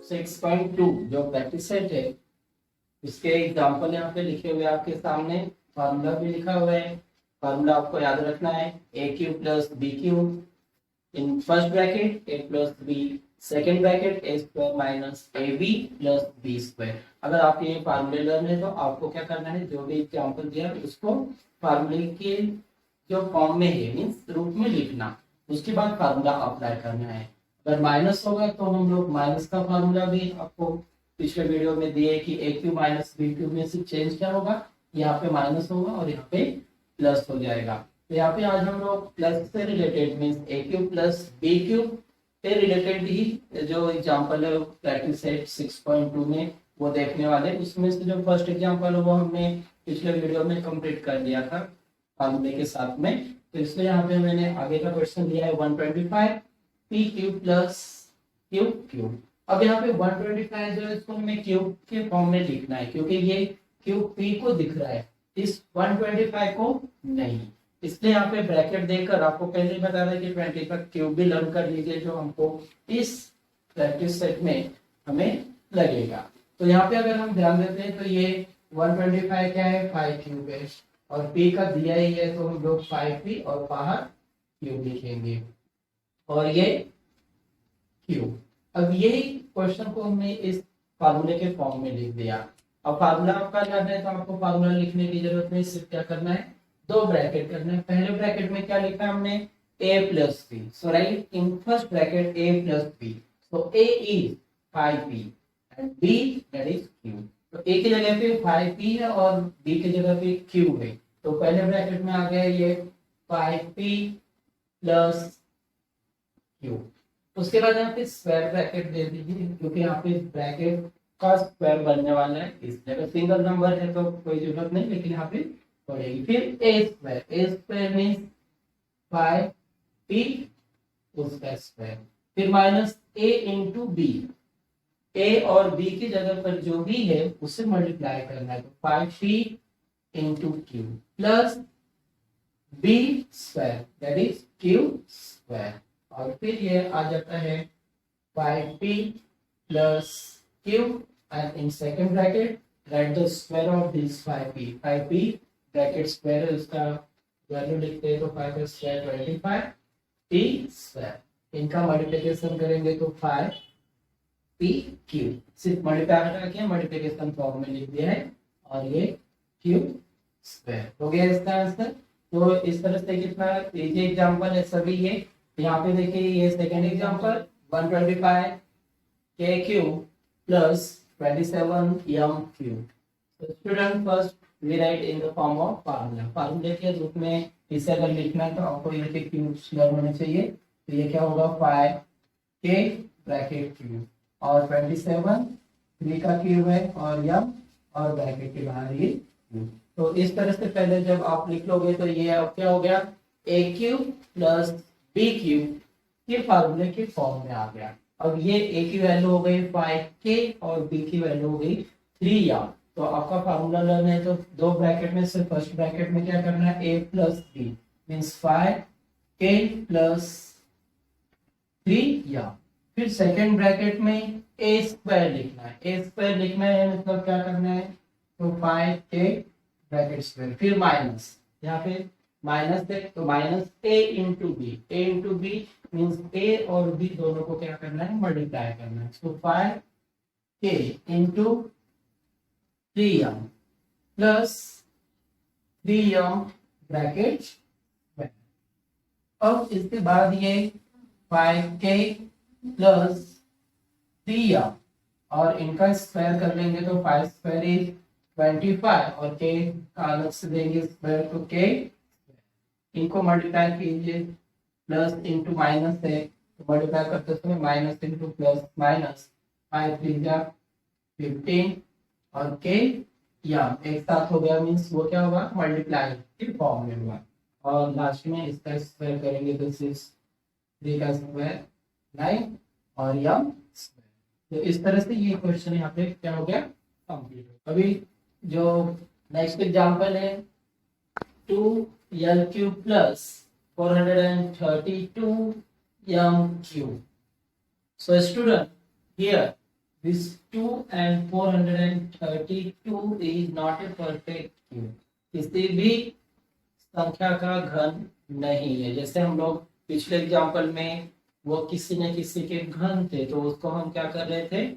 6.2 जो practice set है इसके एग्जाम्पल यहाँ पे लिखे हुए हैं आपके सामने। फार्मूला भी लिखा हुआ है। फार्मूला आपको याद रखना है a cube plus b cube in first bracket a plus b second bracket a square minus a b plus B square. अगर आप ये फार्मूले लर्न है तो आपको क्या करना है, जो भी एग्जाम्पल दिया उसको फार्मूले के जो फॉर्म में है मीन्स रूप में लिखना, उसके बाद फार्मूला अप्लाई करना है। अगर माइनस होगा तो हम लोग माइनस का फार्मूला भी आपको पिछले वीडियो में दिए कि ए क्यूब माइनस बी क्यूब में से चेंज क्या होगा, यहाँ पे माइनस होगा और यहाँ पे प्लस हो जाएगा। तो यहाँ पे आज हम लोग प्लस से रिलेटेड मीन्स ए क्यूब प्लस बी क्यूब से रिलेटेड ही जो एग्जांपल है प्रैक्टिस सेट 6.2 में वो देखने वाले। उसमें से जो फर्स्ट एग्जांपल है वो हमने पिछले वीडियो में कंप्लीट कर दिया था फार्मूले के साथ में। तो इसलिए यहाँ पे मैंने आगे का क्वेश्चन दिया है 125 P cube plus cube cube. अब यहाँ पे 125 जो है इसको हमें क्यूब के फॉर्म में लिखना है क्योंकि ये क्यूब पी को दिख रहा है, इस 125 को नहीं। इसलिए यहाँ पे ब्रैकेट देकर आपको पहले ही बता रहा है कि 20 का क्यूब भी लर्न कर लीजिए जो हमको इस प्रैक्टिस सेट में हमें लगेगा। तो यहाँ पे अगर हम ध्यान देते हैं तो ये 125 क्या है, 5 क्यूब है और पी का दिया ही है तो हम लोग 5p और बाहर क्यूब लिखेंगे और ये क्यूब। अब यही क्वेश्चन को हमने इस फार्मूले के फॉर्म में लिख दिया। अब फार्मूला आपका याद है तो आपको फार्मूला लिखने की जरूरत नहीं, सिर्फ क्या करना है, दो ब्रैकेट करना है। पहले ब्रैकेट में क्या लिखा है हमने, a plus B. So write in first bracket a plus B. So a is 5p and b that is q। तो a की जगह पे 5p है और b की जगह पे q है। तो पहले ब्रैकेट में आ गया ये 5p प्लस q। उसके बाद यहाँ पे स्क्वायर ब्रैकेट दे दीजिए क्योंकि यहाँ पे ब्रैकेट का स्क्वायर बनने वाला है, इस जगह सिंगल नंबर है तो कोई जरूरत नहीं, लेकिन यहाँ पे पड़ेगी। फिर ए स्क्वायर मीन्स 5p उसका स्क्वायर, फिर माइनस a इंटू बी। ए और बी की जगह पर जो भी है उससे मल्टीप्लाई करना है, तो 5p into Q plus B square that is Q square. और फिर ये आ जाता है 5p plus q and in second bracket write the square of this 5p। 5p bracket square है उसका वैल्यू लिखते हैं तो 5 का स्क्वायर 25 p स्क्वायर। इनका मल्टीप्लिकेशन करेंगे तो 5p q। सिर्फ मल्टीप्लाई करके मल्टीप्लिकेशन फॉर्म में लिख दिया है और ये q स्क्वायर हो गया इसका आंसर। तो इस तरह से कितना इजी एग्जांपल है सभी ये। यहाँ पे देखिए ये second example 125 k cube plus 27 m cube. तो student first we write in the form of formula. फार्मूले के रूप में इसे अगर लिखना है तो आपको ये के क्यूब्स लर्न होने चाहिए। तो ये क्या होगा 5k ब्रैकेट क्यूब और 27 3 का क्यूब है और m और ब्रैकेट के बाहर ये क्यूब। तो इस तरह से पहले जब आप लिख लोगे तो ये अब क्या हो गया a cube plus b cube ये फार्मूले के फॉर्म में आ गया। अब ये a की वैल्यू हो गई 5k और b की वैल्यू हो गई 3m। तो आपका फार्मूला लर्न है तो दो ब्रैकेट में से फर्स्ट ब्रैकेट में क्या करना है a plus b means 5k plus 3m। फिर सेकेंड ब्रैकेट में a स्क्वायर लिखना है। a स्क्वायर लिखना है मतलब क्या करना है तो 5k ब्रैकेट स्क्वायर फिर माइनस यहाँ पे माइनस है तो minus a into B means a और b दोनों को क्या करना है मल्टीप्लाई करना है। तो 5k into 3m plus 3m bracket. अब इसके बाद ये 5k प्लस 3m और इनका स्क्वायर कर लेंगे तो 5 स्क्वायर इज 25 और k का अलग से देंगे स्क्वायर तो k। इनको मल्टीप्लाई कीजिए प्लस इंटू माइनस है तो मल्टीप्लाई करते समय माइनस इंटू प्लस माइनस 5 3 15 और k या एक साथ हो गया मीन्स वो क्या होगा मल्टीप्लाई के फॉर्म में हुआ। और लास्ट में इसका स्क्वायर करेंगे तो 3 का स्क्वायर 9 और m स्क्वायर। तो इस तरह से ये क्वेश्चन यहाँ पे क्या हो गया कंप्लीट। अभी जो नेक्स्ट एग्जांपल है 2l cube plus 432 m cube। So student here This 2 and 432 is not a perfect cube. किसी भी संख्या का घन नहीं है। जैसे हम लोग पिछले एग्जांपल में वो किसी न किसी के घन थे तो उसको हम क्या कर रहे थे,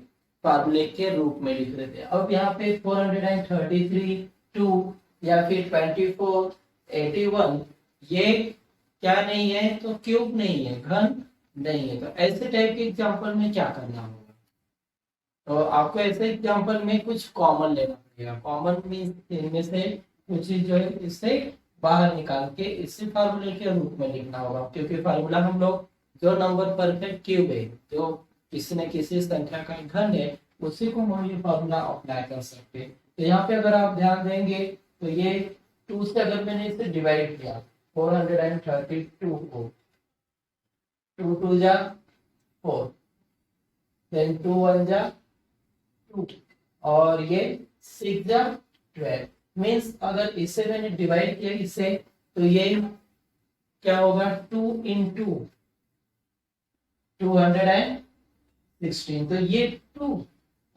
फार्मूले के रूप में लिख रहे थे। अब यहाँ पे 433 2 या फिर 24 81 ये क्या नहीं है, तो क्यूब नहीं है, घन नहीं है। तो ऐसे टाइप के एग्जांपल में क्या करना होगा, तो आपको ऐसे एग्जांपल में कुछ कॉमन लेना पड़ेगा। कॉमन मीन्स इनमें से कुछ चीज जो है इससे बाहर निकाल के इसे फार्मूले के रूप में लिखना होगा, क्योंकि फार्मूला हम लोग जो नंबर परफेक्ट क्यूब है, जो किसी न किसी संख्या का घन है, उसी को हम ये फार्मूला अप्लाई कर सकते हैं। तो यहाँ पे अगर आप ध्यान देंगे तो ये 2 से अगर मैंने इसे डिवाइड किया 432 को, 2 2 जा 4, देन 2 1 जा 2 और ये 6 जा 12। मीन्स अगर इसे मैंने डिवाइड किया इसे, तो ये क्या होगा, 2 इंटू 216, तो ये 2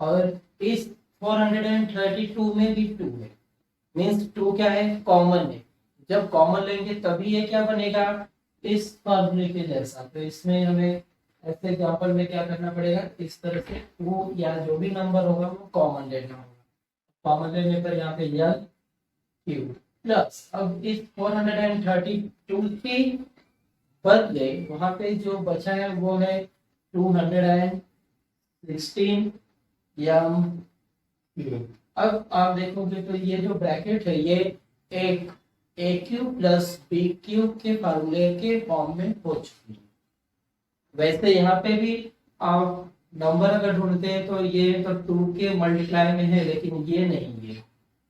और इस 432 में भी 2 है। मीन्स 2 क्या है, कॉमन है। जब कॉमन लेंगे तभी ये क्या बनेगा, इस फॉर्मूले के जैसा। तो इसमें हमें ऐसे एग्जांपल में क्या करना पड़ेगा, इस तरह से 2 या जो भी नंबर होगा वो कॉमन लेना होगा। कॉमन लेने पर यहाँ पे यल क्यूब प्लस, अब इस 432 के बदले वहां पे जो बचा है वो है 216 यम क्यूब। अब आप देखोगे तो ये जो ब्रैकेट है ये एक ए क्यूब प्लस बी क्यूब के फार्मूले के फॉर्म में हो चुकी है। वैसे यहाँ पे भी आप नंबर अगर ढूंढते हैं तो ये तो 2 के मल्टीप्लाई में है, लेकिन ये नहीं है,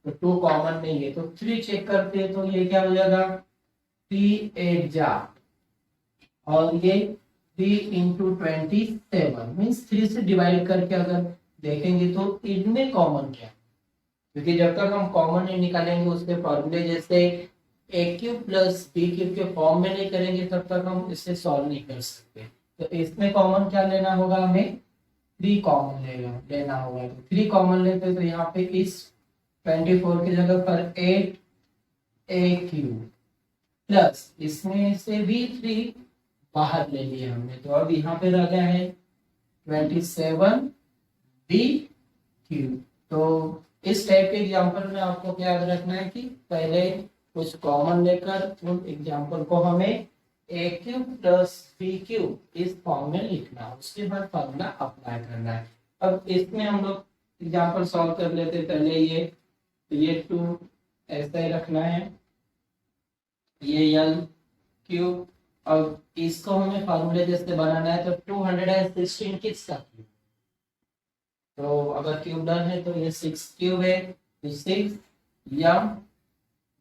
तो 2 कॉमन नहीं है। तो 3 चेक करते हैं तो ये क्या हो जाएगा, 3 8 जा और ये 3 इंटू 27 मीन्स 3 से डिवाइड करके अगर देखेंगे तो इनमें कॉमन क्या है, क्योंकि जब तक हम कॉमन नहीं निकालेंगे उसके फॉर्मूले जैसे ए क्यूब प्लस बी क्यूब के फॉर्म में नहीं करेंगे तब तक हम इसे सॉल्व नहीं कर सकते। तो इसमें कॉमन क्या लेना होगा, हमें 3 कॉमन लेना होगा। तो 3 कॉमन लेते तो यहाँ पे इस 24 की जगह पर 8 ए क्यूब प्लस इसमें से भी 3 बाहर ले लिया हमने, तो अब यहाँ पे रह गया है 27 बी क्यूब। तो इस टाइप के एग्जांपल में आपको क्या याद रखना है कि पहले कुछ कॉमन लेकर उन एग्जांपल को हमें ए क्यूब प्लस बी क्यूब इस फॉर्म में लिखना है, उसके बाद फॉर्मूला अप्लाई करना है। अब इसमें हम लोग एग्जांपल सॉल्व कर लेते हैं। पहले ये 2 ऐसा ही रखना है, ये यल क्यूब। अब इसको हमें फार्मूले जैसे बनाना है, तो 216 किसका क्यूब, तो अगर क्यूब डन है तो ये 6 क्यूब है, तो 6 यम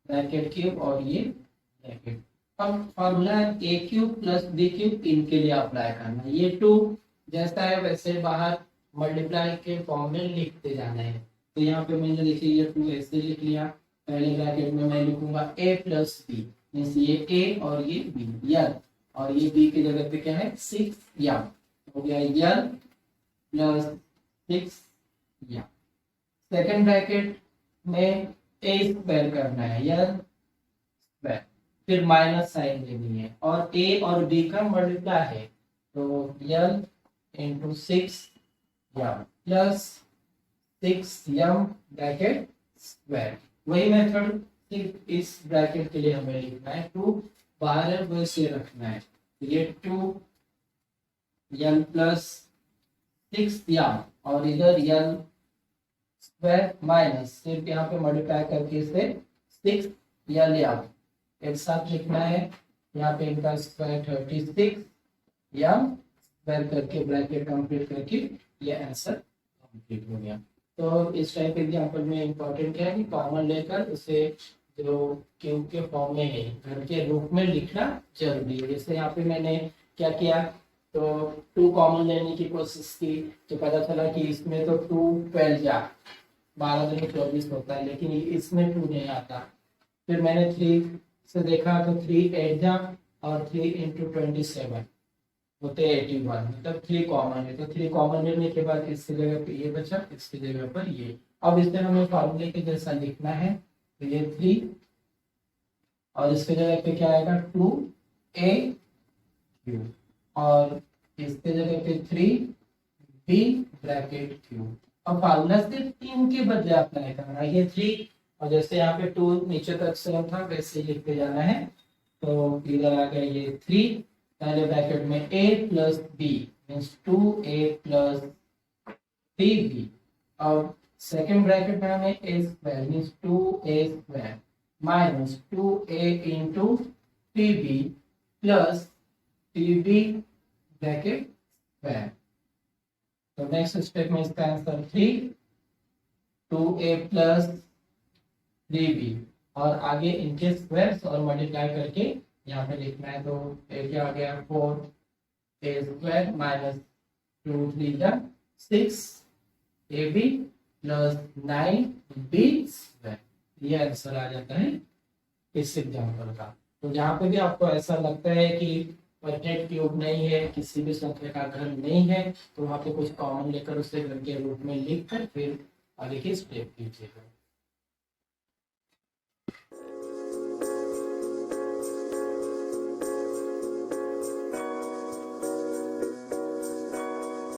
ब्रैकेट क्यूब और ये ब्रैकेट। अब फार्मूला ए क्यूब प्लस बी क्यूब इनके लिए अप्लाई करना है। ये 2 जैसा है वैसे बाहर मल्टीप्लाई के फॉर्म में लिखते जाना है। तो यहाँ पे मैंने देखिए ये 2 ऐसे लिख लिया, पहले ब्रैकेट में मैं लिखूंगा ए प्लस बी, मीन्स ये ए और ये बी यल, और ये बी की जगह पे क्या है 6 यम, हो गया यल प्लस 6 यम। सेकेंड ब्रैकेट में ए स्क्वायर करना है, यल स्क्वायर, फिर माइनस साइन लेनी है और ए और बी का मल्टीप्लाई है, तो यल इंटू 6 यम प्लस 6 यम ब्रैकेट स्क्वायर। वही मेथड इस ब्रैकेट के लिए हमें लिखना है, 2 बाहर है वैसे रखना है, ये 2 यल प्लस 6 यम और इधर यल स्क्वायर माइनस, सिर्फ यहाँ पे मल्टीप्लाई करके इसे 6 यल यम एक साथ लिखना है। यहाँ पे इनका स्क्वायर 36 यम स्क्वायर करके ब्रैकेट कंप्लीट करके ये आंसर कंप्लीट हो गया। तो इस टाइप के एग्जांपल में इंपॉर्टेंट क्या है कि कॉमन लेकर उसे जो क्यूब के फॉर्म में है घर के रूप में लिखना जरूरी है। जैसे यहाँ पे मैंने क्या किया, तो 2 कॉमन लेने की कोशिश की, तो पता चला कि इसमें तो 2 12 जा 12 दूनी 24 होता है, लेकिन इसमें 2 नहीं आता। फिर मैंने 3 से देखा तो 3 8 जा और 3 इंटू 27, होते हैं 81, मतलब 3 कॉमन है, तो 3 कॉमन लेने के बाद इसकी जगह पे ये बचा, इसकी जगह पर ये। अब इसे हमें फार्मूले के जैसा लिखना है, तो ये 3 और इसके जगह पे क्या आएगा 2a और इसके जगह पे 3b ब्रैकेट क्यू। अब फार्मूला सिर्फ 3 के बदले अप्लाई करना है, ये 3 और जैसे यहाँ पे 2 नीचे तक सेम था वैसे ही लिखते जाना है। तो इधर आ गया ये 3, पहले ब्रैकेट में a plus B means 2a plus 3b। अब सेकेंड ब्रैकेट में हमें a square means 2a square minus 2a into 3b plus 3b bracket square. तो नेक्स्ट स्टेप में इसका आंसर 3, 2a प्लस 3b और आगे इनके स्क्वायर्स और मल्टीप्लाई करके यहाँ पे लिखना है। तो क्या आ गया 4a square minus 2 3 6 ab plus 9b square. ये आंसर आ जाता है इस एग्जाम्पल का। तो जहाँ पे भी आपको ऐसा लगता है कि परफेक्ट क्यूब नहीं है, किसी भी संख्या का घर नहीं है, तो वहाँ पे कुछ कॉमन लेकर उसे घर के रूप में लिख कर फिर आगे की स्टेप कीजिएगा।